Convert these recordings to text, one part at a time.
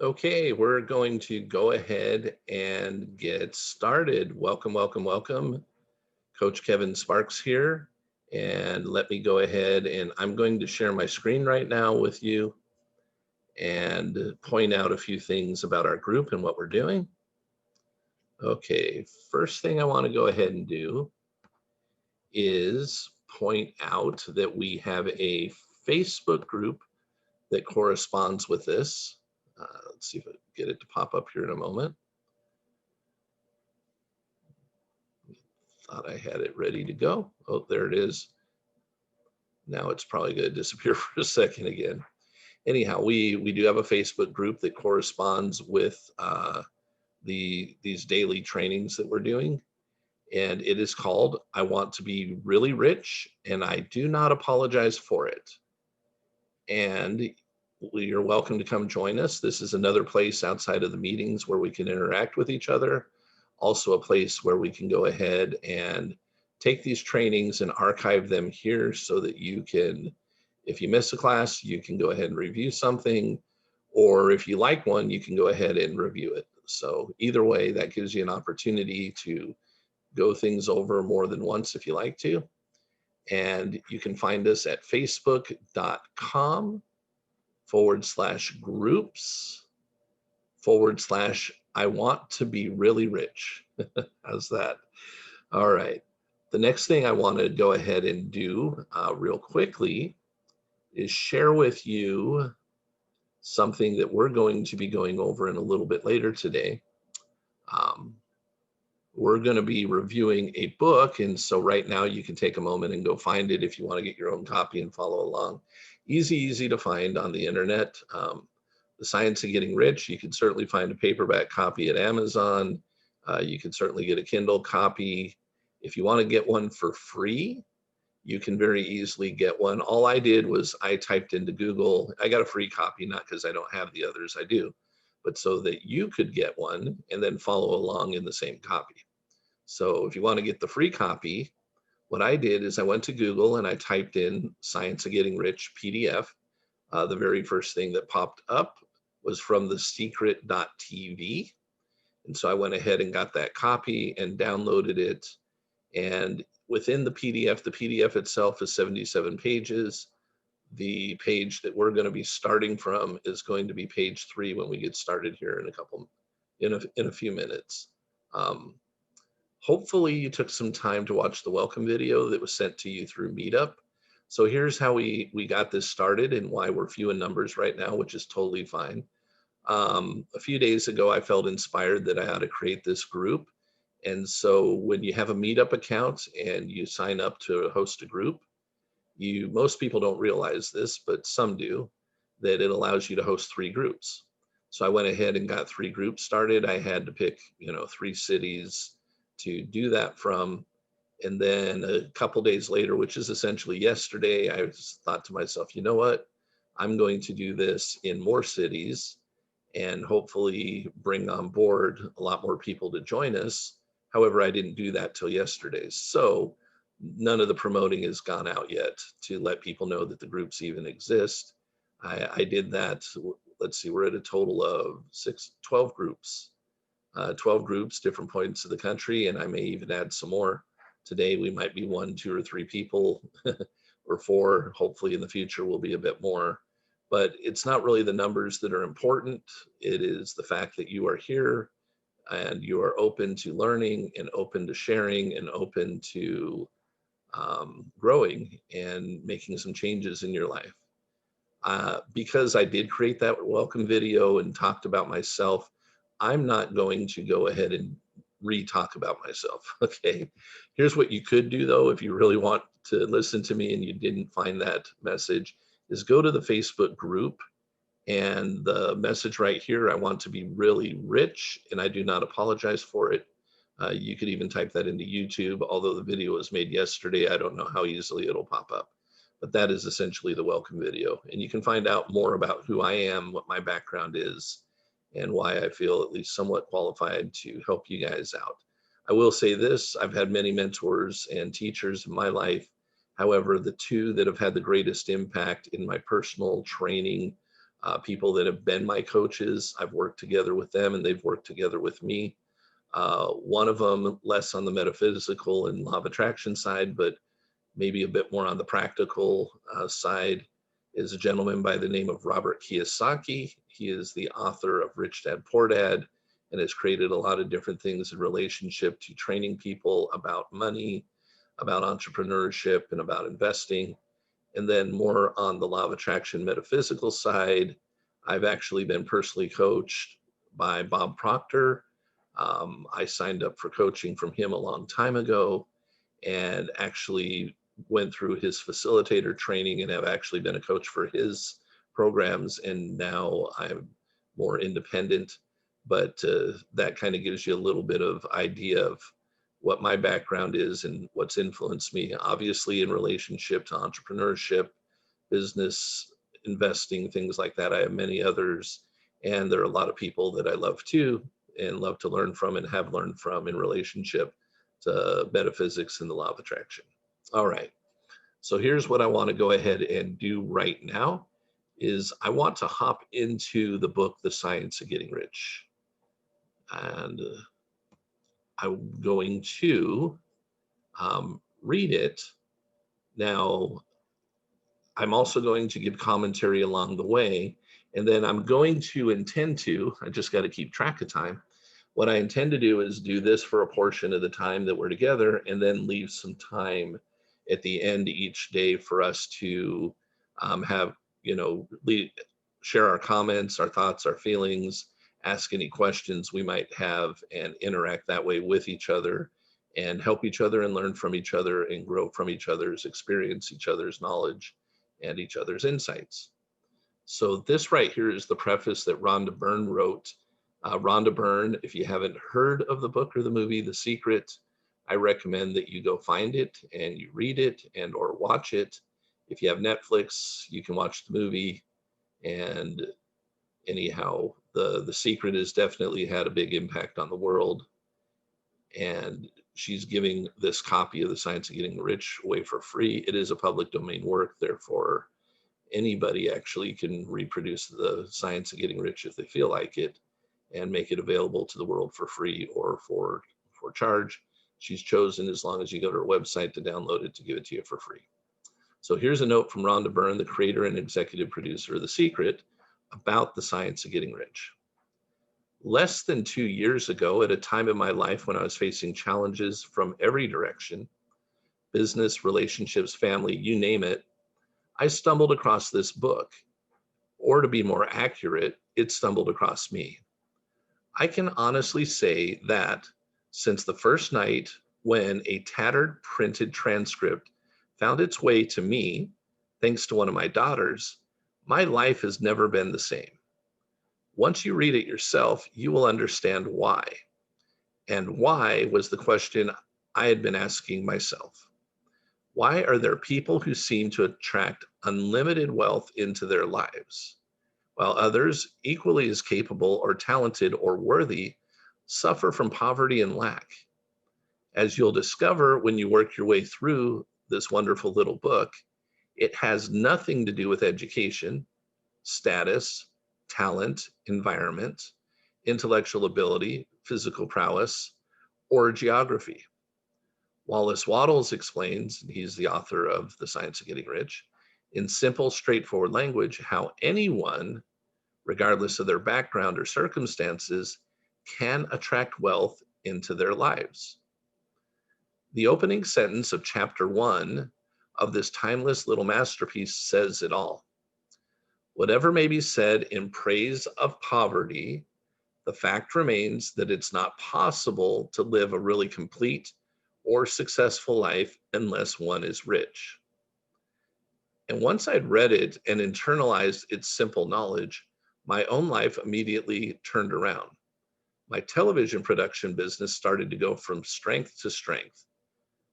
Okay, we're going to go ahead and get started. Welcome, welcome, welcome. Coach Kevin Sparks here. And let me go ahead and I'm going to share my screen right now with you and point out a few things about our group and what we're doing. Okay, first thing I want to go ahead and do is point out that we have a Facebook group that corresponds with this. Let's see if I can get it to pop up here in a moment. Thought I had it ready to go. Oh, there it is. Now it's probably going to disappear for a second again. Anyhow, we do have a Facebook group that corresponds with these daily trainings that we're doing, and it is called "I Want to Be Really Rich, and I Do Not Apologize for It." And you're welcome to come join us. This is another place outside of the meetings where we can interact with each other. Also a place where we can go ahead and take these trainings and archive them here so that you can, if you miss a class, you can go ahead and review something, or if you like one, you can go ahead and review it. So either way, that gives you an opportunity to go things over more than once if you like to. And you can find us at facebook.com/groups/ I want to be really rich. How's that? All right. The next thing I want to go ahead and do real quickly is share with you something that we're going to be going over in a little bit later today. Um, we're going to be reviewing a book, and so right now you can take a moment and go find it if you want to get your own copy and follow along. Easy to find on the internet. The Science of Getting Rich, you can certainly find a paperback copy at Amazon. You can certainly get a Kindle copy. If you want to get one for free, you can very easily get one. All I did was I typed into Google. I got a free copy, not because I don't have the others, I do, but so that you could get one and then follow along in the same copy. So if you want to get the free copy, what I did is I went to Google and I typed in Science of Getting Rich PDF. The very first thing that popped up was from thesecret.tv. And so I went ahead and got that copy and downloaded it. And within the PDF itself is 77 pages. The page that we're going to be starting from is going to be page 3 when we get started here in a few minutes. Hopefully you took some time to watch the welcome video that was sent to you through Meetup. So here's how we got this started and why we're few in numbers right now, which is totally fine. A few days ago, I felt inspired that I ought to create this group. And so when you have a Meetup account and you sign up to host a group, most people don't realize this, but some do, that it allows you to host 3 groups. So I went ahead and got 3 groups started. I had to pick, 3 cities to do that from. And then a couple days later, which is essentially yesterday, I just thought to myself, you know what? I'm going to do this in more cities and hopefully bring on board a lot more people to join us. However, I didn't do that till yesterday. So none of the promoting has gone out yet to let people know that the groups even exist. I did that. Let's see, we're at a total of 12 groups, 12 groups, different points of the country, and I may even add some more. Today, we might be 1, 2, or 3 people or 4. Hopefully in the future, we'll be a bit more. But it's not really the numbers that are important. It is the fact that you are here and you are open to learning and open to sharing and open to growing and making some changes in your life. Because I did create that welcome video and talked about myself, I'm not going to go ahead and re-talk about myself, okay? Here's what you could do though, if you really want to listen to me and you didn't find that message, is go to the Facebook group and the message right here, I want to be really rich and I do not apologize for it. You could even type that into YouTube, although the video was made yesterday. I don't know how easily it'll pop up, but that is essentially the welcome video. And you can find out more about who I am, what my background is, and why I feel at least somewhat qualified to help you guys out. I will say this, I've had many mentors and teachers in my life. However, the 2 that have had the greatest impact in my personal training people that have been my coaches. I've worked together with them and they've worked together with me. One of them less on the metaphysical and law of attraction side, but maybe a bit more on the practical side, is a gentleman by the name of Robert Kiyosaki. He is the author of Rich Dad Poor Dad and has created a lot of different things in relationship to training people about money, about entrepreneurship, and about investing. And then more on the law of attraction metaphysical side, I've actually been personally coached by Bob Proctor. I signed up for coaching from him a long time ago and actually went through his facilitator training and have actually been a coach for his programs. And now I'm more independent, but that kind of gives you a little bit of idea of what my background is and what's influenced me, obviously in relationship to entrepreneurship, business, investing, things like that. I have many others, and there are a lot of people that I love too and love to learn from and have learned from in relationship to metaphysics and the law of attraction. All right, so here's what I want to go ahead and do right now is I want to hop into the book, The Science of Getting Rich. And I'm going to read it. Now, I'm also going to give commentary along the way, and then I'm going to intend to, I just got to keep track of time. What I intend to do is do this for a portion of the time that we're together and then leave some time at the end each day for us to have, share our comments, our thoughts, our feelings, ask any questions we might have, and interact that way with each other and help each other and learn from each other and grow from each other's experience, each other's knowledge, and each other's insights. So this right here is the preface that Rhonda Byrne wrote. Rhonda Byrne, if you haven't heard of the book or the movie, The Secret, I recommend that you go find it and you read it and or watch it. If you have Netflix, you can watch the movie. And anyhow, the Secret has definitely had a big impact on the world. And she's giving this copy of The Science of Getting Rich away for free. It is a public domain work, therefore anybody actually can reproduce The Science of Getting Rich if they feel like it and make it available to the world for free or for charge. She's chosen, as long as you go to her website to download it, to give it to you for free. So here's a note from Rhonda Byrne, the creator and executive producer of The Secret, about The Science of Getting Rich. Less than 2 years ago, at a time in my life when I was facing challenges from every direction, business, relationships, family, you name it, I stumbled across this book. Or to be more accurate, it stumbled across me. I can honestly say that since the first night when a tattered printed transcript found its way to me, thanks to one of my daughters, my life has never been the same. Once you read it yourself, you will understand why. And why was the question I had been asking myself. Why are there people who seem to attract unlimited wealth into their lives, while others, equally as capable or talented or worthy, suffer from poverty and lack? As you'll discover when you work your way through this wonderful little book, it has nothing to do with education, status, talent, environment, intellectual ability, physical prowess, or geography. Wallace Wattles explains, and he's the author of The Science of Getting Rich, in simple, straightforward language, how anyone, regardless of their background or circumstances, can attract wealth into their lives. The opening sentence of chapter 1 of this timeless little masterpiece says it all. Whatever may be said in praise of poverty, the fact remains that it's not possible to live a really complete or successful life unless one is rich. And once I'd read it and internalized its simple knowledge, my own life immediately turned around. My television production business started to go from strength to strength.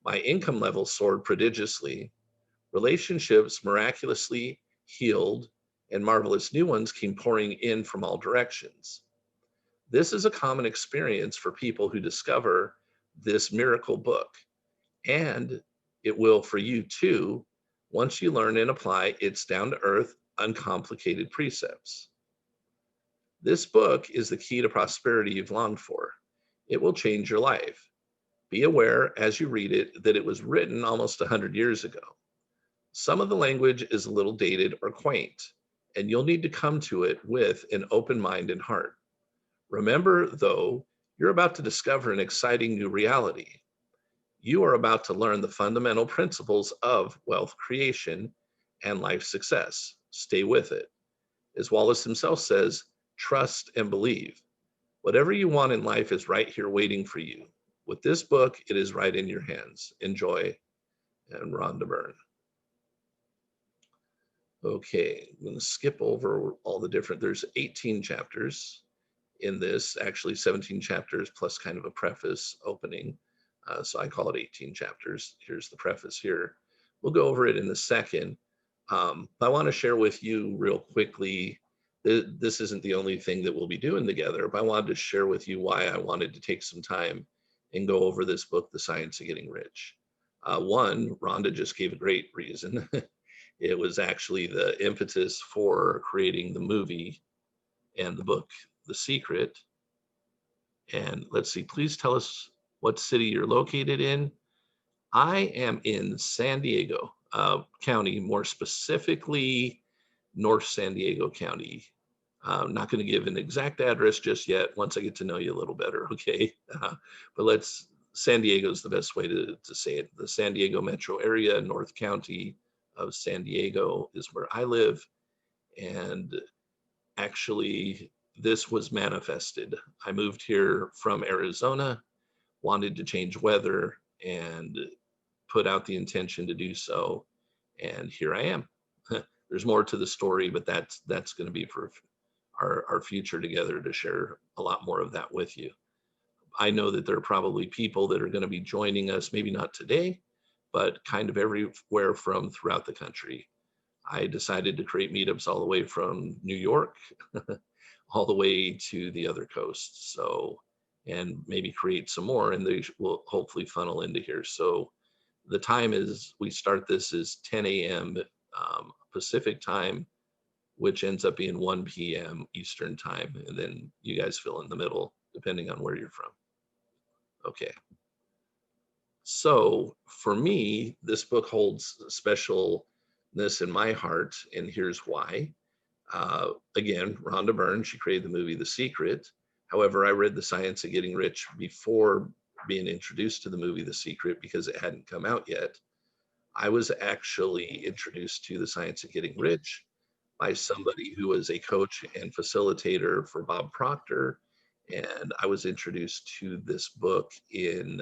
My income level soared prodigiously. Relationships miraculously healed, and marvelous new ones came pouring in from all directions. This is a common experience for people who discover this miracle book, and it will for you too once you learn and apply its down-to-earth, uncomplicated precepts. This book is the key to prosperity you've longed for. It will change your life. Be aware as you read it that it was written almost 100 years ago. Some of the language is a little dated or quaint, and you'll need to come to it with an open mind and heart. Remember, though, you're about to discover an exciting new reality. You are about to learn the fundamental principles of wealth creation and life success. Stay with it. As Wallace himself says, trust and believe. Whatever you want in life is right here waiting for you. With this book, it is right in your hands. Enjoy. And Rhonda Byrne. Okay, I'm going to skip over all the different, there's 18 chapters in this, actually 17 chapters plus kind of a preface opening. So I call it 18 chapters. Here's the preface here. We'll go over it in a second. But I want to share with you real quickly, this isn't the only thing that we'll be doing together, but I wanted to share with you why I wanted to take some time and go over this book, The Science of Getting Rich. One, Rhonda just gave a great reason. It was actually the impetus for creating the movie and the book, The Secret. And let's see, please tell us what city you're located in. I am in San Diego County, more specifically North San Diego County. I'm not going to give an exact address just yet once I get to know you a little better, okay? But San Diego is the best way to say it. The San Diego metro area, North County of San Diego is where I live. And actually, this was manifested. I moved here from Arizona, wanted to change weather, and put out the intention to do so. And here I am. There's more to the story, but that's going to be for our future together to share a lot more of that with you. I know that there are probably people that are going to be joining us, maybe not today, but kind of everywhere from throughout the country. I decided to create meetups all the way from New York, all the way to the other coasts. So, and maybe create some more, and they will hopefully funnel into here. So the time is, we start this is 10 a.m. Pacific time, which ends up being 1 p.m. Eastern time. And then you guys fill in the middle, depending on where you're from. Okay. So for me, this book holds specialness in my heart, and here's why. Again, Rhonda Byrne, she created the movie The Secret. However, I read The Science of Getting Rich before being introduced to the movie The Secret because it hadn't come out yet. I was actually introduced to The Science of Getting Rich by somebody who was a coach and facilitator for Bob Proctor. And I was introduced to this book in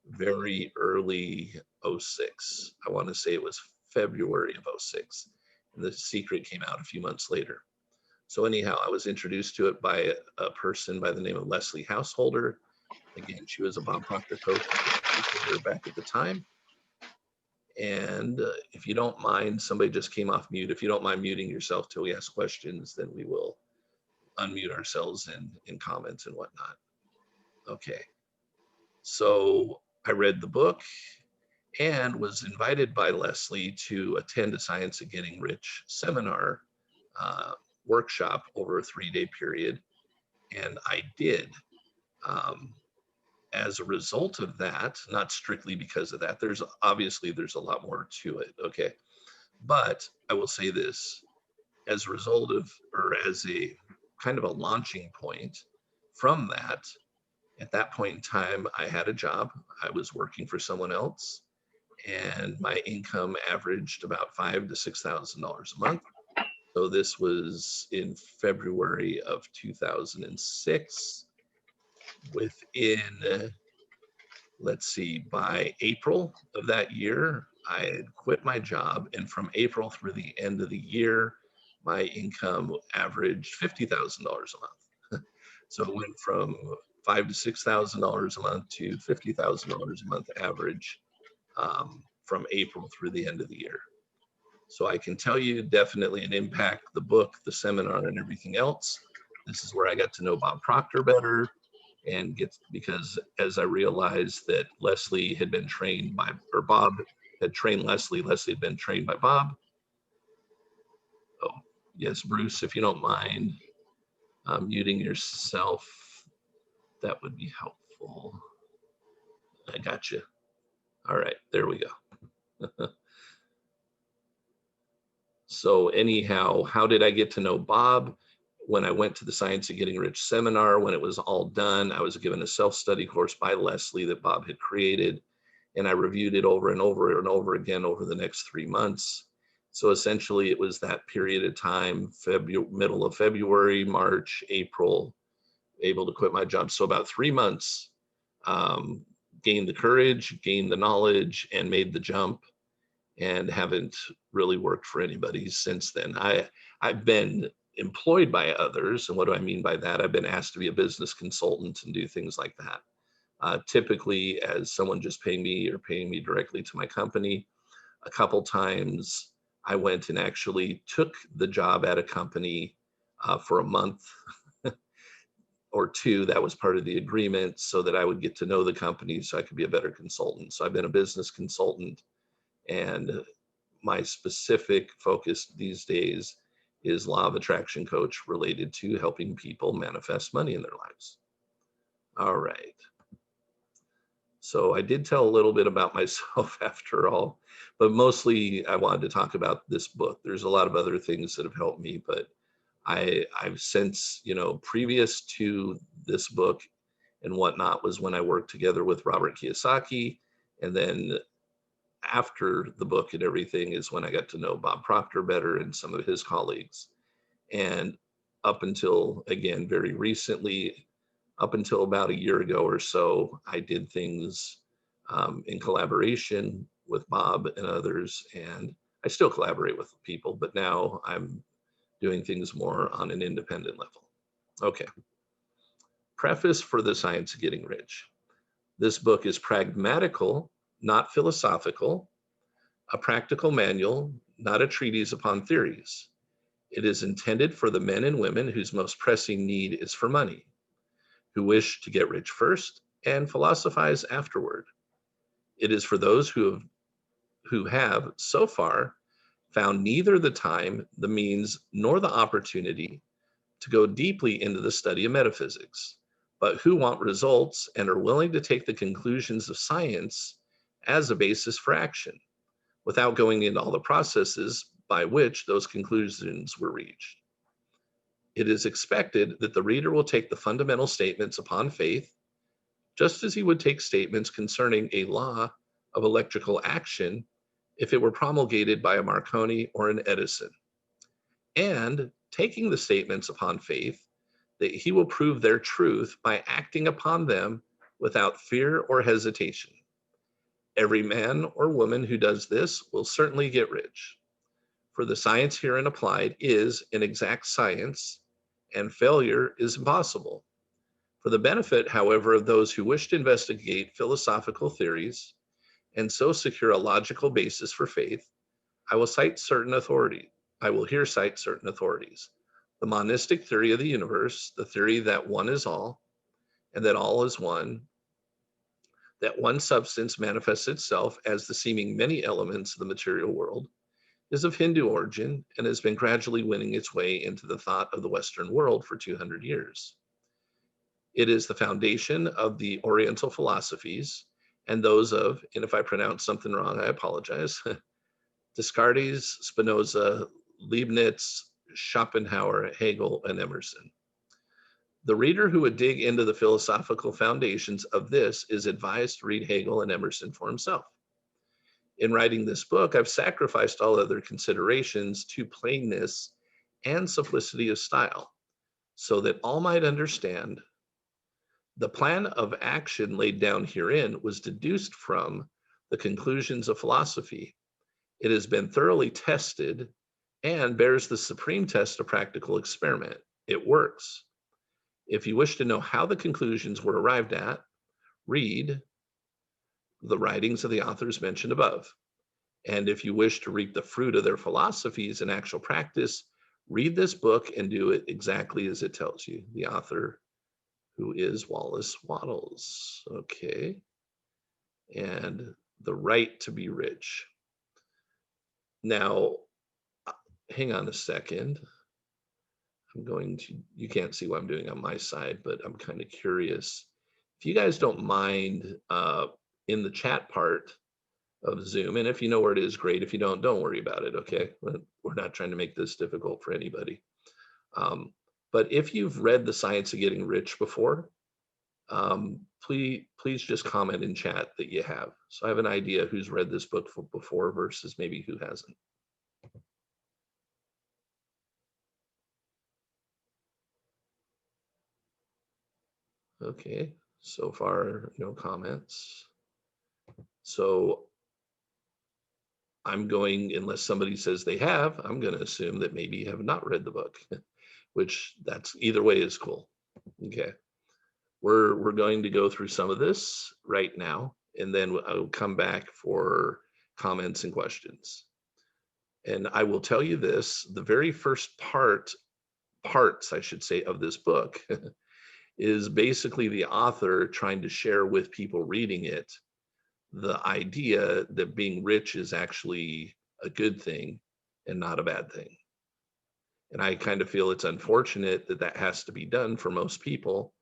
very early 06. I want to say it was February of 06. And The Secret came out a few months later. So anyhow, I was introduced to it by a person by the name of Leslie Householder. Again, she was a Bob Proctor coach back at the time. And if you don't mind, somebody just came off mute. If you don't mind muting yourself till we ask questions, then we will unmute ourselves in comments and whatnot. Okay. So I read the book and was invited by Leslie to attend a Science of Getting Rich seminar workshop over a 3-day period. And I did. As a result of that, not strictly because of that, there's a lot more to it, okay? But I will say this, as a result of, or as a kind of a launching point from that, at that point in time, I had a job. I was working for someone else, and my income averaged about $5,000 to $6,000 a month. So this was in February of 2006. Within, let's see, by April of that year, I had quit my job. And from April through the end of the year, my income averaged $50,000 a month. So it went from $5,000 to $6,000 a month to $50,000 a month average from April through the end of the year. So I can tell you definitely an impact, the book, the seminar, and everything else. This is where I got to know Bob Proctor better, and because as I realized that Leslie had been trained by, or Bob had trained Leslie, Leslie had been trained by Bob. Oh, Yes, Bruce, if you don't mind muting yourself, that would be helpful. I got you. All right, there we go. So anyhow, how did I get to know Bob? When I went to the Science of Getting Rich seminar, when it was all done, I was given a self-study course by Leslie that Bob had created, and I reviewed it over and over and over again over the next 3 months. So essentially it was that period of time, middle of February, March, April, able to quit my job. So about 3 months, um, gained the courage, gained the knowledge, and made the jump, and haven't really worked for anybody since then. I've been employed by others, and what do I mean by that? I've been asked to be a business consultant and do things like that. Typically as someone just paying me or paying me directly to my company. A couple times I went and actually took the job at a company for a month or two. That was part of the agreement so that I would get to know the company so I could be a better consultant. So I've been a business consultant, and my specific focus these days is law of attraction coach related to helping people manifest money in their lives. All right. So I did tell a little bit about myself after all, but mostly I wanted to talk about this book. There's a lot of other things that have helped me, but I've since, previous to this book and whatnot was when I worked together with Robert Kiyosaki. And then after the book and everything is when I got to know Bob Proctor better and some of his colleagues. And up until, again, very recently, up until about a year ago or so, I did things in collaboration with Bob and others, and I still collaborate with people, but now I'm doing things more on an independent level. Okay. Preface for The Science of Getting Rich. This book is pragmatical, not philosophical, a practical manual, not a treatise upon theories. It is intended for the men and women whose most pressing need is for money, who wish to get rich first and philosophize afterward. It is for those who have so far found neither the time, the means, nor the opportunity to go deeply into the study of metaphysics, but who want results and are willing to take the conclusions of science as a basis for action, without going into all the processes by which those conclusions were reached. It is expected that the reader will take the fundamental statements upon faith, just as he would take statements concerning a law of electrical action if it were promulgated by a Marconi or an Edison, and taking the statements upon faith that he will prove their truth by acting upon them without fear or hesitation. Every man or woman who does this will certainly get rich, for the science herein applied is an exact science, and failure is impossible. For the benefit, however, of those who wish to investigate philosophical theories and so secure a logical basis for faith, I will cite certain authorities. I will here cite certain authorities. The monistic theory of the universe, the theory that one is all, and that all is one, that one substance manifests itself as the seeming many elements of the material world, is of Hindu origin and has been gradually winning its way into the thought of the Western world for 200 years. It is the foundation of the Oriental philosophies and those of, and if I pronounce something wrong, I apologize, Descartes, Spinoza, Leibniz, Schopenhauer, Hegel, and Emerson. The reader who would dig into the philosophical foundations of this is advised to read Hegel and Emerson for himself. In writing this book, I've sacrificed all other considerations to plainness and simplicity of style, so that all might understand. The plan of action laid down herein was deduced from the conclusions of philosophy. It has been thoroughly tested and bears the supreme test of practical experiment. It works. If you wish to know how the conclusions were arrived at, read the writings of the authors mentioned above. And if you wish to reap the fruit of their philosophies in actual practice, read this book and do it exactly as it tells you. The author, who is Wallace Wattles. Okay. And The Right to Be Rich. Now, hang on a second. I'm going to, you can't see what I'm doing on my side, but I'm kind of curious. If you guys don't mind, in the chat part of Zoom, and if you know where it is, great. If you don't worry about it, okay? We're not trying to make this difficult for anybody. But if you've read The Science of Getting Rich before, please just comment in chat that you have. So I have an idea who's read this book before versus maybe who hasn't. Okay, so far, no comments. So I'm going, unless somebody says they have, I'm going to assume that maybe you have not read the book, which that's either way is cool. Okay, we're going to go through some of this right now, and then I'll come back for comments and questions. And I will tell you this, the very first parts, I should say, of this book is basically the author trying to share with people reading it the idea that being rich is actually a good thing and not a bad thing. And I kind of feel it's unfortunate that that has to be done for most people.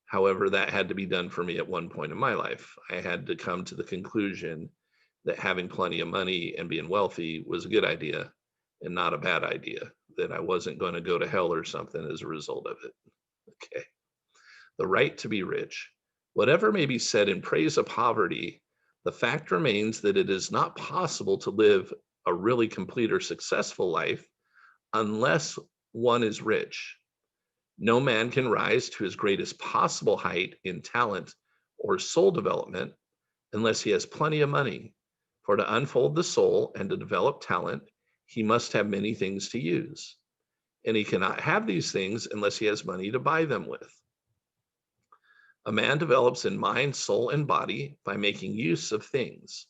However, that had to be done for me at one point in my life. I had to come to the conclusion that having plenty of money and being wealthy was a good idea and not a bad idea, that I wasn't going to go to hell or something as a result of it. Okay. The right to be rich. Whatever may be said in praise of poverty, the fact remains that it is not possible to live a really complete or successful life unless one is rich. No man can rise to his greatest possible height in talent or soul development unless he has plenty of money. For to unfold the soul and to develop talent, he must have many things to use. And he cannot have these things unless he has money to buy them with. A man develops in mind, soul, and body by making use of things.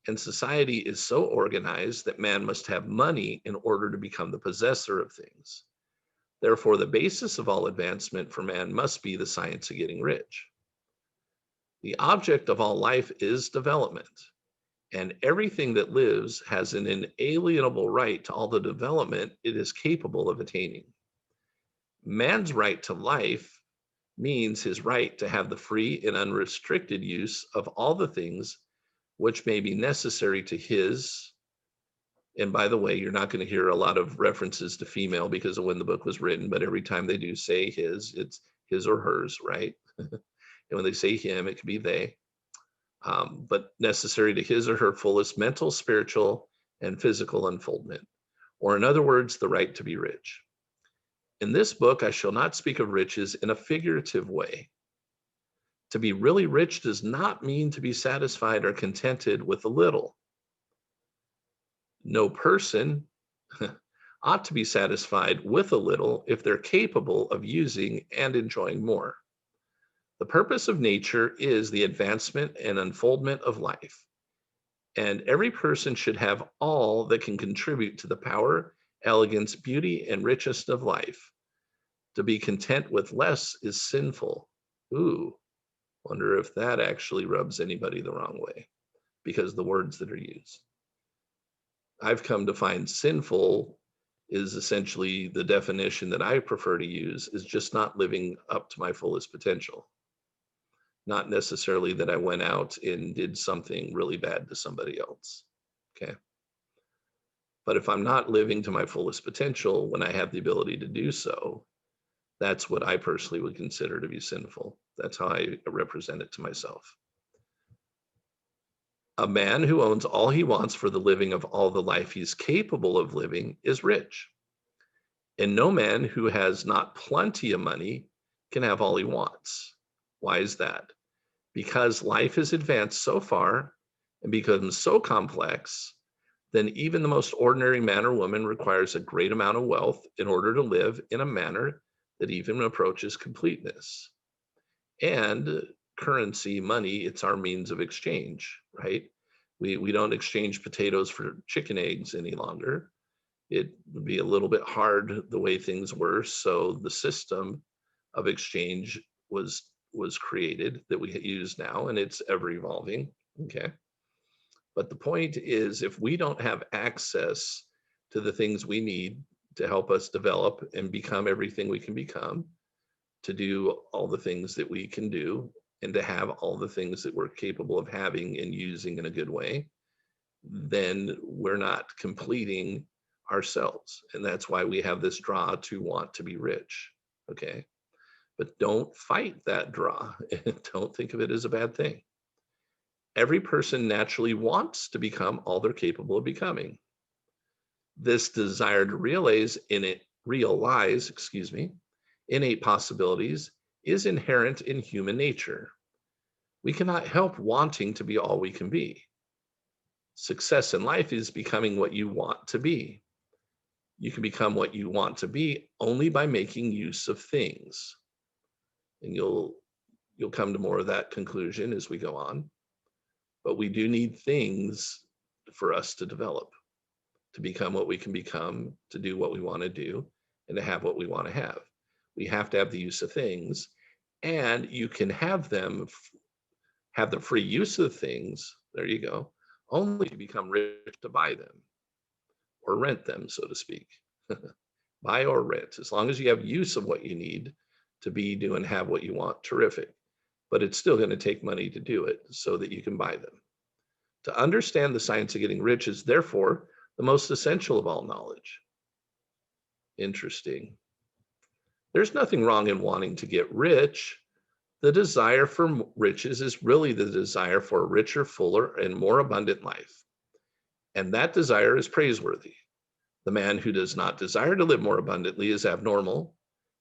And society is so organized that man must have money in order to become the possessor of things. Therefore, the basis of all advancement for man must be the science of getting rich. The object of all life is development, and everything that lives has an inalienable right to all the development it is capable of attaining. Man's right to life means his right to have the free and unrestricted use of all the things which may be necessary to his. And by the way, you're not going to hear a lot of references to female because of when the book was written, but every time they do say his, it's his or hers, right? And when they say him, it could be they. But necessary to his or her fullest mental, spiritual, and physical unfoldment. Or in other words, the right to be rich. In this book, I shall not speak of riches in a figurative way. To be really rich does not mean to be satisfied or contented with a little. No person ought to be satisfied with a little if they're capable of using and enjoying more. The purpose of nature is the advancement and unfoldment of life, and every person should have all that can contribute to the power, elegance, beauty, and richness of life. To be content with less is sinful. Ooh, wonder if that actually rubs anybody the wrong way because the words that are used. I've come to find sinful is essentially the definition that I prefer to use is just not living up to my fullest potential. Not necessarily that I went out and did something really bad to somebody else. Okay. But if I'm not living to my fullest potential when I have the ability to do so, that's what I personally would consider to be sinful. That's how I represent it to myself. A man who owns all he wants for the living of all the life he's capable of living is rich. And no man who has not plenty of money can have all he wants. Why is that? Because life has advanced so far and becomes so complex, then even the most ordinary man or woman requires a great amount of wealth in order to live in a manner that even approaches completeness. And currency, money, it's our means of exchange, right? We don't exchange potatoes for chicken eggs any longer. It would be a little bit hard the way things were. So the system of exchange was created that we use now, and it's ever evolving. Okay. But the point is, if we don't have access to the things we need, to help us develop and become everything we can become, to do all the things that we can do, and to have all the things that we're capable of having and using in a good way, then we're not completing ourselves. And that's why we have this draw to want to be rich. Okay. But don't fight that draw. Don't think of it as a bad thing. Every person naturally wants to become all they're capable of becoming. This desire to realize, innate possibilities is inherent in human nature. We cannot help wanting to be all we can be. Success in life is becoming what you want to be. You can become what you want to be only by making use of things. And you'll come to more of that conclusion as we go on. But we do need things for us to develop, to become what we can become, to do what we want to do, and to have what we want to have. We have to have the use of things, and you can have them, have the free use of things, there you go, only to become rich to buy them or rent them, so to speak. Buy or rent, as long as you have use of what you need to be, do, and have what you want, terrific. But it's still going to take money to do it so that you can buy them. To understand the science of getting rich is therefore the most essential of all knowledge. Interesting. There's nothing wrong in wanting to get rich. The desire for riches is really the desire for a richer, fuller, and more abundant life. And that desire is praiseworthy. The man who does not desire to live more abundantly is abnormal.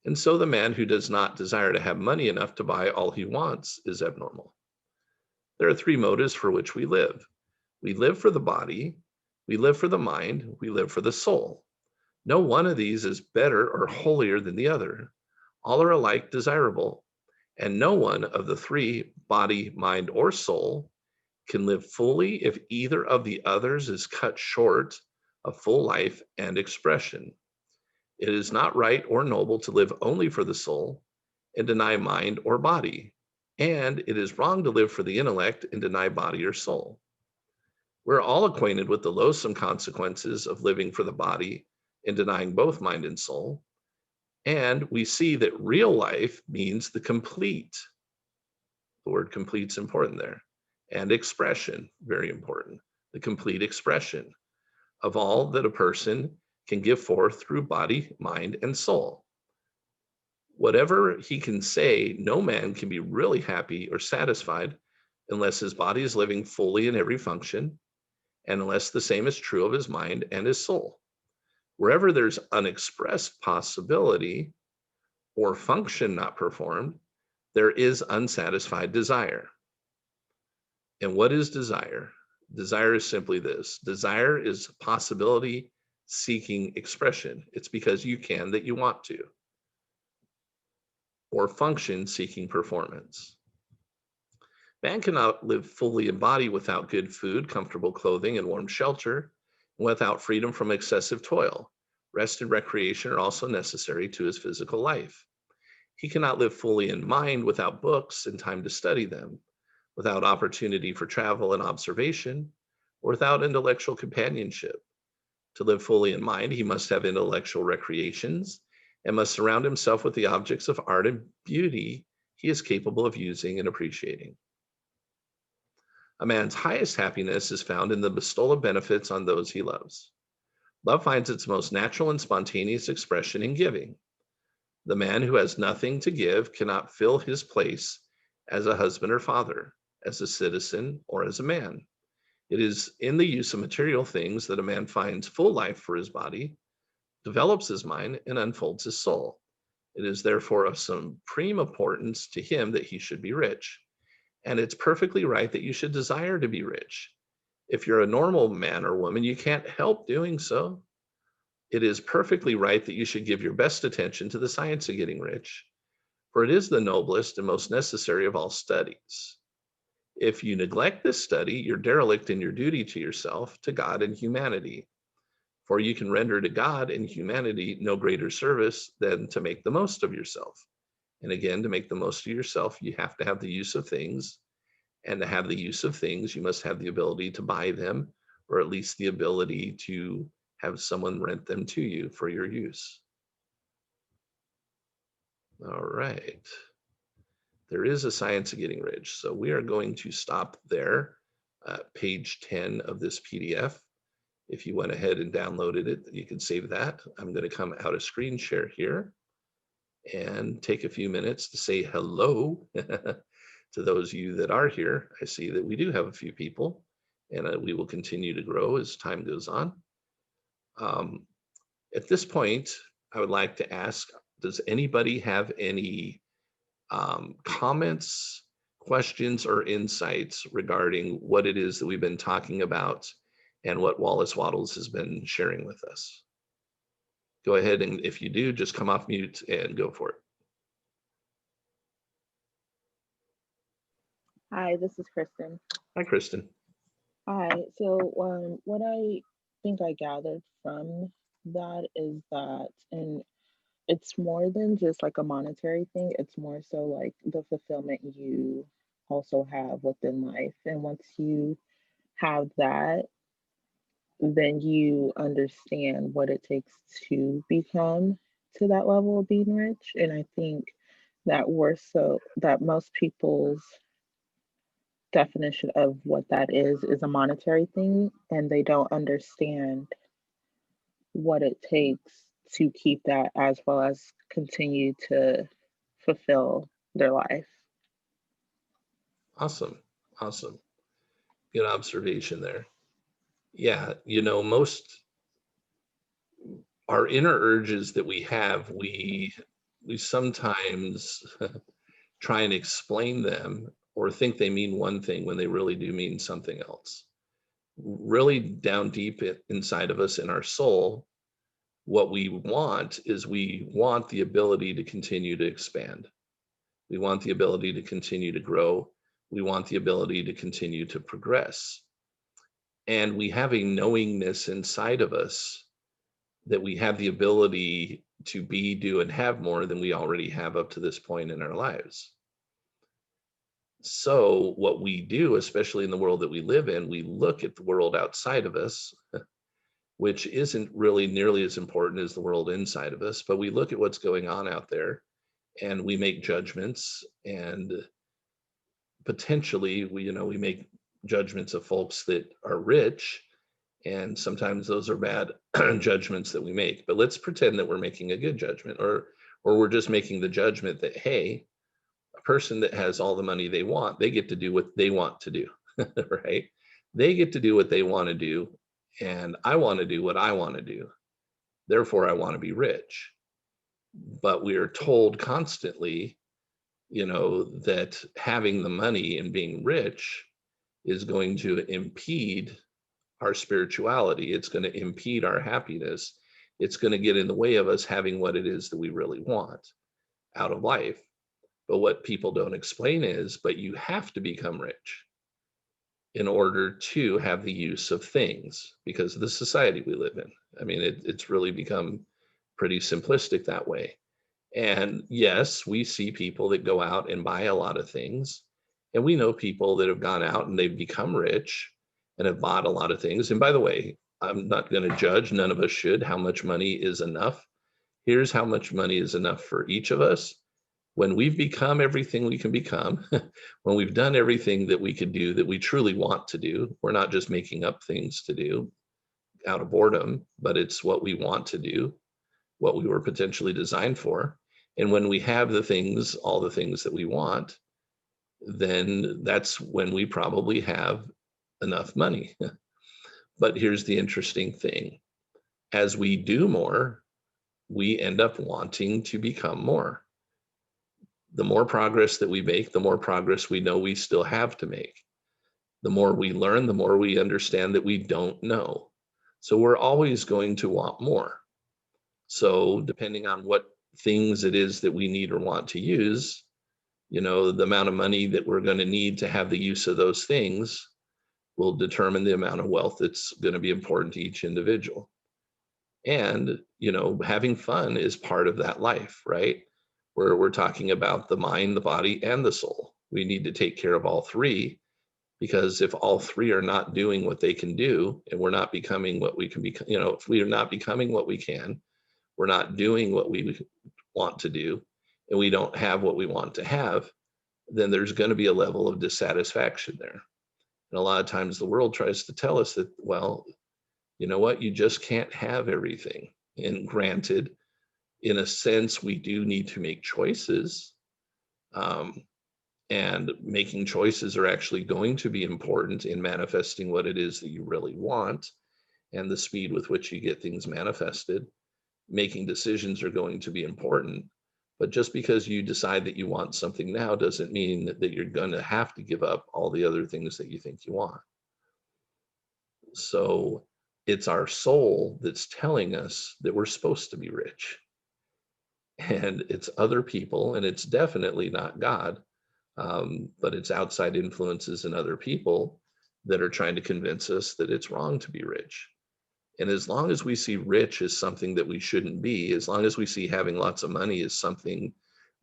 And so the man who does not desire to have money enough to buy all he wants is abnormal. There are three motives for which we live. We live for the body, we live for the mind, we live for the soul. No one of these is better or holier than the other. All are alike desirable, and no one of the three, body, mind, or soul, can live fully if either of the others is cut short of full life and expression. It is not right or noble to live only for the soul and deny mind or body, and it is wrong to live for the intellect and deny body or soul. We're all acquainted with the loathsome consequences of living for the body and denying both mind and soul, and we see that real life means the complete. The word complete is important there. And expression, very important. The complete expression of all that a person can give forth through body, mind, and soul. Whatever he can say, no man can be really happy or satisfied unless his body is living fully in every function, and unless the same is true of his mind and his soul. Wherever there's unexpressed possibility or function not performed, there is unsatisfied desire. And what is desire? Desire is simply this. Desire is possibility seeking expression. It's because you can that you want to. Or function seeking performance. Man cannot live fully in body without good food, comfortable clothing, and warm shelter, and without freedom from excessive toil. Rest and recreation are also necessary to his physical life. He cannot live fully in mind without books and time to study them, without opportunity for travel and observation, or without intellectual companionship. To live fully in mind, he must have intellectual recreations and must surround himself with the objects of art and beauty he is capable of using and appreciating. A man's highest happiness is found in the bestowal of benefits on those he loves. Love finds its most natural and spontaneous expression in giving. The man who has nothing to give cannot fill his place as a husband or father, as a citizen, or as a man. It is in the use of material things that a man finds full life for his body, develops his mind, and unfolds his soul. It is therefore of supreme importance to him that he should be rich. And it's perfectly right that you should desire to be rich. If you're a normal man or woman, you can't help doing so. It is perfectly right that you should give your best attention to the science of getting rich, for it is the noblest and most necessary of all studies. If you neglect this study, you're derelict in your duty to yourself, to God, and humanity. For you can render to God and humanity no greater service than to make the most of yourself. And again, to make the most of yourself, you have to have the use of things. And to have the use of things, you must have the ability to buy them, or at least the ability to have someone rent them to you for your use. All right. There is a science of getting rich. So we are going to stop there, page 10 of this PDF. If you went ahead and downloaded it, you can save that. I'm going to come out of screen share here and take a few minutes to say hello to those of you that are here. I see that we do have a few people, and we will continue to grow as time goes on. At this point, I would like to ask, does anybody have any comments, questions, or insights regarding what it is that we've been talking about and what Wallace Wattles has been sharing with us? Go ahead, and if you do, just come off mute and go for it. Hi, this is Kristen. Hi, Kristen. Hi. So, what I think I gathered from that is that, and it's more than just like a monetary thing, it's more so like the fulfillment you also have within life. And once you have that, then you understand what it takes to become to that level of being rich. And I think that that most people's definition of what that is a monetary thing, and they don't understand what it takes to keep that as well as continue to fulfill their life. Awesome. Awesome. Good observation there. Yeah, most our inner urges that we have, we sometimes try and explain them or think they mean one thing when they really do mean something else. Really down deep inside of us in our soul, what we want is we want the ability to continue to expand. We want the ability to continue to grow. We want the ability to continue to progress. And we have a knowingness inside of us that we have the ability to be, do, and have more than we already have up to this point in our lives. So, what we do, especially in the world that we live in, we look at the world outside of us, which isn't really nearly as important as the world inside of us, but we look at what's going on out there and we make judgments, and potentially we make judgments of folks that are rich, and sometimes those are bad judgments that we make. But let's pretend that we're making a good judgment, or we're just making the judgment that, hey, a person that has all the money they want, they get to do what they want to do. Right? They get to do what they want to do, and I want to do what I want to do. Therefore, I want to be rich. But we are told constantly, that having the money and being rich is going to impede our spirituality. It's going to impede our happiness. It's going to get in the way of us having what it is that we really want out of life. But what people don't explain is, but you have to become rich in order to have the use of things because of the society we live in. I mean, it's really become pretty simplistic that way. And yes, we see people that go out and buy a lot of things. And we know people that have gone out and they've become rich and have bought a lot of things. And by the way, I'm not going to judge, none of us should, how much money is enough. Here's how much money is enough for each of us. When we've become everything we can become, when we've done everything that we could do that we truly want to do, we're not just making up things to do out of boredom, but it's what we want to do, what we were potentially designed for. And when we have the things, all the things that we want, then that's when we probably have enough money. But here's the interesting thing. As we do more, we end up wanting to become more. The more progress that we make, the more progress we know we still have to make. The more we learn, the more we understand that we don't know. So we're always going to want more. So depending on what things it is that we need or want to use, the amount of money that we're going to need to have the use of those things will determine the amount of wealth that's going to be important to each individual. And, having fun is part of that life, right? Where we're talking about the mind, the body, and the soul. We need to take care of all three Because if all three are not doing what they can do, and we're not becoming what we can become, if we are not becoming what we can, we're not doing what we want to do, and we don't have what we want to have, then there's going to be a level of dissatisfaction there. And a lot of times the world tries to tell us that, well, you know what, you just can't have everything. And granted, in a sense, we do need to make choices. And making choices are actually going to be important in manifesting what it is that you really want, and the speed with which you get things manifested. Making decisions are going to be important. But just because you decide that you want something now doesn't mean that you're going to have to give up all the other things that you think you want. So it's our soul that's telling us that we're supposed to be rich. And it's other people, and it's definitely not God, but it's outside influences and other people that are trying to convince us that it's wrong to be rich. And as long as we see rich as something that we shouldn't be, as long as we see having lots of money as something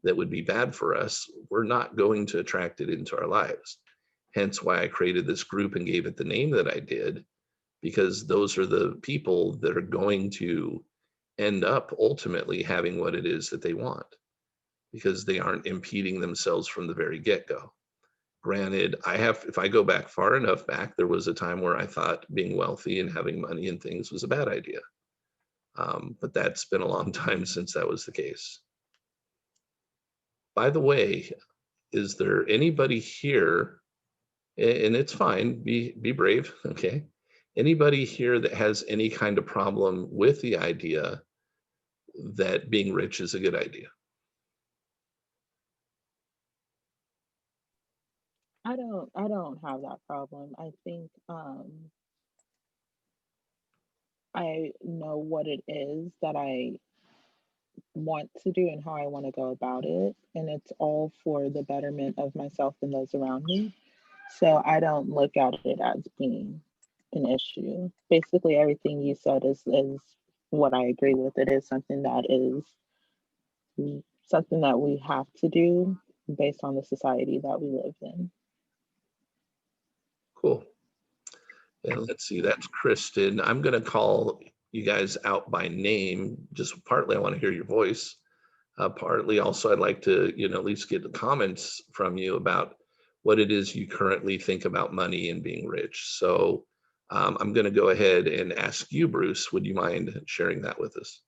that would be bad for us, we're not going to attract it into our lives. Hence why I created this group and gave it the name that I did, because those are the people that are going to end up ultimately having what it is that they want, because they aren't impeding themselves from the very get-go. Granted, if I go back far enough back, there was a time where I thought being wealthy and having money and things was a bad idea. But that's been a long time since that was the case. By the way, is there anybody here, and it's fine, be brave, okay? Anybody here that has any kind of problem with the idea that being rich is a good idea? I don't have that problem. I think I know what it is that I want to do and how I want to go about it, and it's all for the betterment of myself and those around me. So I don't look at it as being an issue. Basically, everything you said is what I agree with. It is something that we have to do based on the society that we live in. Cool. And let's see, that's Kristen. I'm going to call you guys out by name. Just partly, I want to hear your voice. Partly also, I'd like to, at least get the comments from you about what it is you currently think about money and being rich. So I'm going to go ahead and ask you, Bruce, would you mind sharing that with us?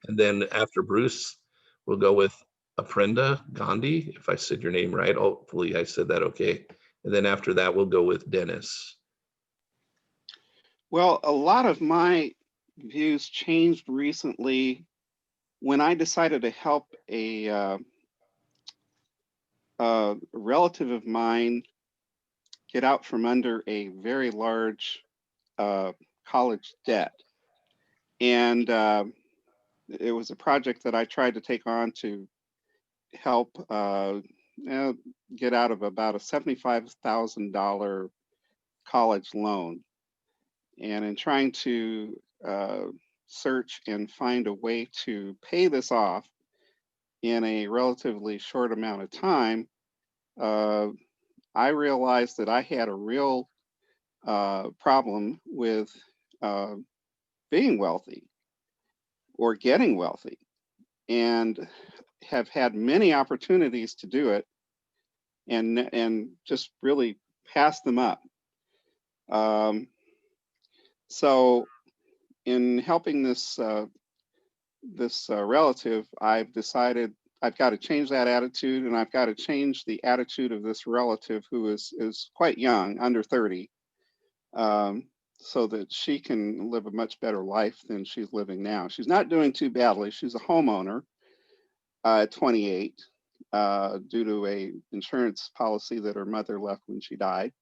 And then after Bruce, we'll go with Aprenda Gandhi, if I said your name right. Hopefully I said that okay. And then after that, we'll go with Dennis. Well, a lot of my views changed recently when I decided to help a relative of mine get out from under a very large college debt. And it was a project that I tried to take on to help get out of about a $75,000 college loan. And in trying to search and find a way to pay this off in a relatively short amount of time, I realized that I had a real problem with uh, being wealthy or getting wealthy, and have had many opportunities to do it, and just really pass them up. So in helping this relative, I've decided I've got to change that attitude, and I've got to change the attitude of this relative who is quite young, under 30, so that she can live a much better life than she's living now. She's not doing too badly. She's a homeowner at 28, due to a insurance policy that her mother left when she died.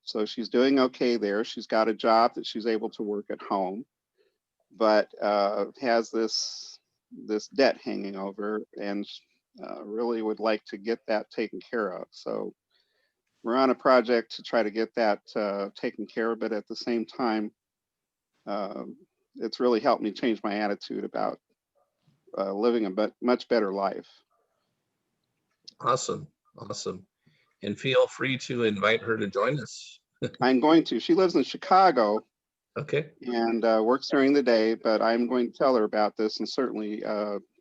So she's doing okay there. She's got a job that she's able to work at home, but has this debt hanging over, and really would like to get that taken care of. So we're on a project to try to get that taken care of, but at the same time, uh, it's really helped me change my attitude about living a much better life. Awesome. Awesome. And feel free to invite her to join us. I'm going to. She lives in Chicago Okay. and works during the day, but I'm going to tell her about this and certainly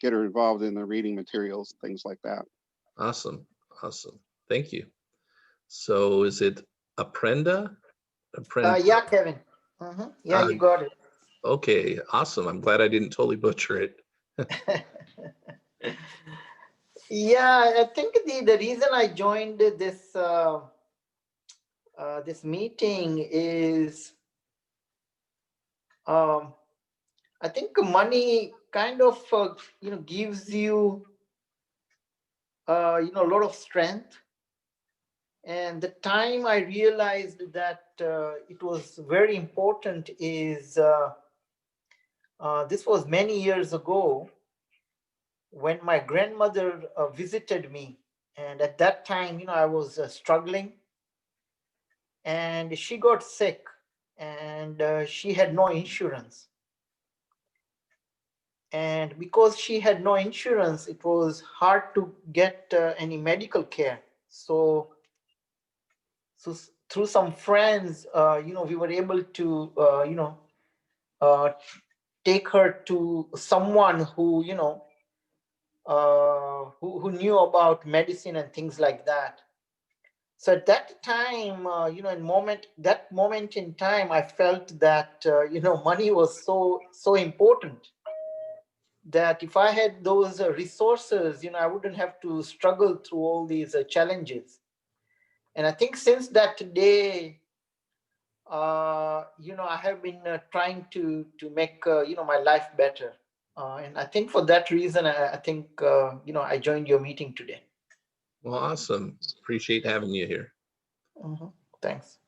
get her involved in the reading materials, things like that. Awesome. Awesome. Thank you. So is it Aprenda? Yeah, Kevin. Yeah, you got it. Okay, awesome. I'm glad I didn't totally butcher it. Yeah, I think the reason I joined this this meeting is I think money kind of gives you a lot of strength. And the time I realized that it was very important is this was many years ago when my grandmother visited me. And at that time, I was struggling, and she got sick, and she had no insurance. And because she had no insurance, it was hard to get any medical care. So through some friends, we were able to, take her to someone who, who knew about medicine and things like that. So at that time, that moment in time, I felt that money was so important, that if I had those resources, I wouldn't have to struggle through all these challenges. And I think since that day, I have been trying to make my life better. And I think for that reason, I think I joined your meeting today. Well, awesome. Appreciate having you here. Thanks.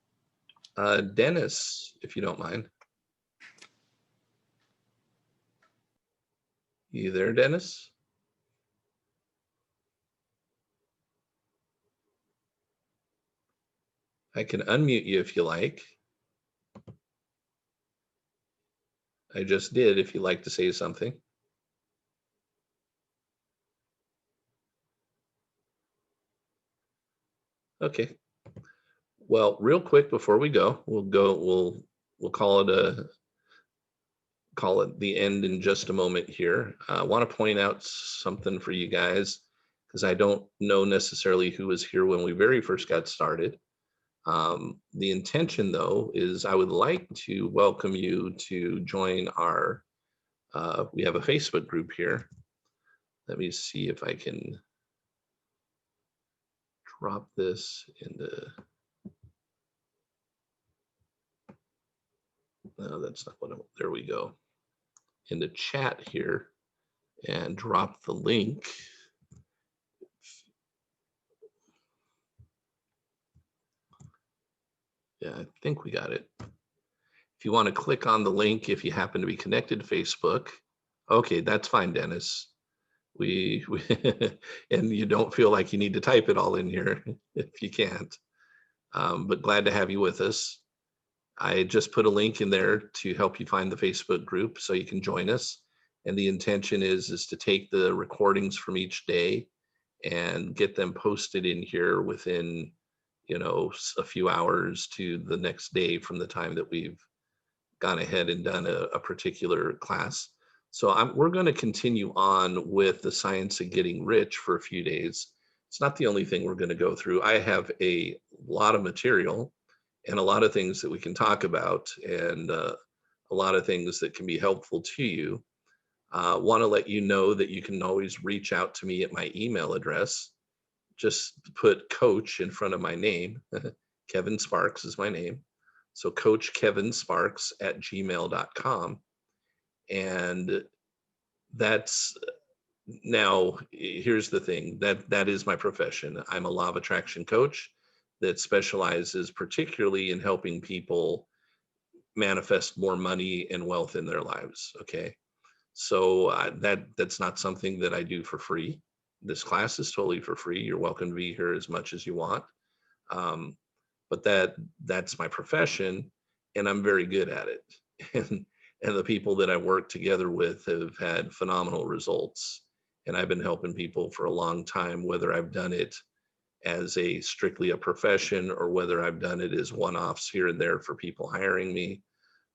Dennis, if you don't mind. You there, Dennis? I can unmute you if you like. I just did, if you'd like to say something. Okay. Well, real quick before we go, we'll call it the end in just a moment here. I want to point out something for you guys, because I don't know necessarily who was here when we very first got started. The intention, though, is I would like to welcome you to join our, we have a Facebook group here. Let me see if I can drop this into, no, that's not what there we go. In the chat here, and drop the link. Yeah, I think we got it. If you want to click on the link, if you happen to be connected to Facebook, okay, that's fine, Dennis. We and you don't feel like you need to type it all in here if you can't. But glad to have you with us. I just put a link in there to help you find the Facebook group so you can join us. And the intention is to take the recordings from each day and get them posted in here within, a few hours to the next day from the time that we've gone ahead and done a particular class. So we're going to continue on with the science of getting rich for a few days. It's not the only thing we're going to go through. I have a lot of material and a lot of things that we can talk about, and a lot of things that can be helpful to you. Want to let you know that you can always reach out to me at my email address. Just put coach in front of my name. Kevin Sparks is my name. So Coach Kevin Sparks at gmail.com. And that's, now here's the thing, that is my profession. I'm a law of attraction coach that specializes particularly in helping people manifest more money and wealth in their lives. Okay. So that's not something that I do for free. This class is totally for free. You're welcome to be here as much as you want. But that's my profession, and I'm very good at it. And the people that I work together with have had phenomenal results. And I've been helping people for a long time, whether I've done it as a strictly a profession or whether I've done it as one-offs here and there for people hiring me.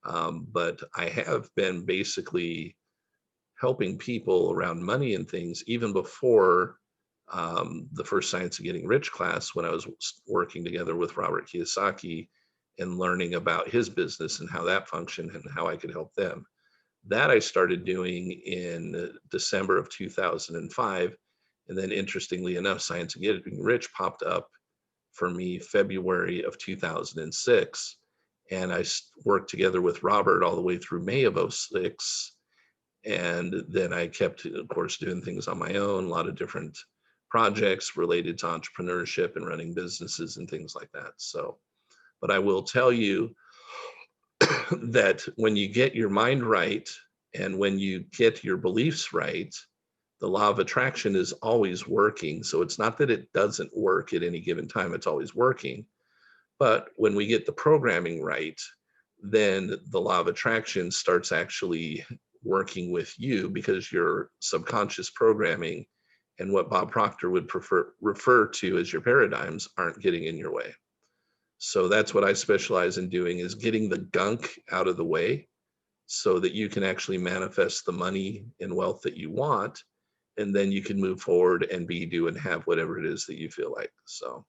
But I have been basically helping people around money and things even before the first Science of Getting Rich class, when I was working together with Robert Kiyosaki and learning about his business and how that functioned and how I could help them. That I started doing in December of 2005. And then interestingly enough, Science of Getting Rich popped up for me February of 2006. And I worked together with Robert all the way through May of 06. And then I kept, of course, doing things on my own, a lot of different projects related to entrepreneurship and running businesses and things like that. So, but I will tell you that when you get your mind right and when you get your beliefs right, the law of attraction is always working. So it's not that it doesn't work at any given time, it's always working. But when we get the programming right, then the law of attraction starts actually working with you because your subconscious programming and what Bob Proctor would refer to as your paradigms aren't getting in your way. So that's what I specialize in doing, is getting the gunk out of the way so that you can actually manifest the money and wealth that you want. And then you can move forward and be, do, and have whatever it is that you feel like. So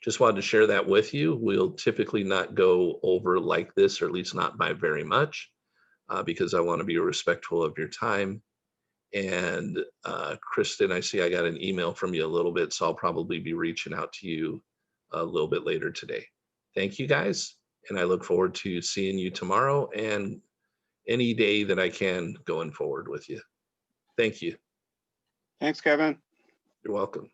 just wanted to share that with you. We'll typically not go over like this, or at least not by very much, because I want to be respectful of your time. And Kristen, I see I got an email from you a little bit, so I'll probably be reaching out to you a little bit later today. Thank you guys. And I look forward to seeing you tomorrow and any day that I can going forward with you. Thank you. Thanks, Kevin. You're welcome.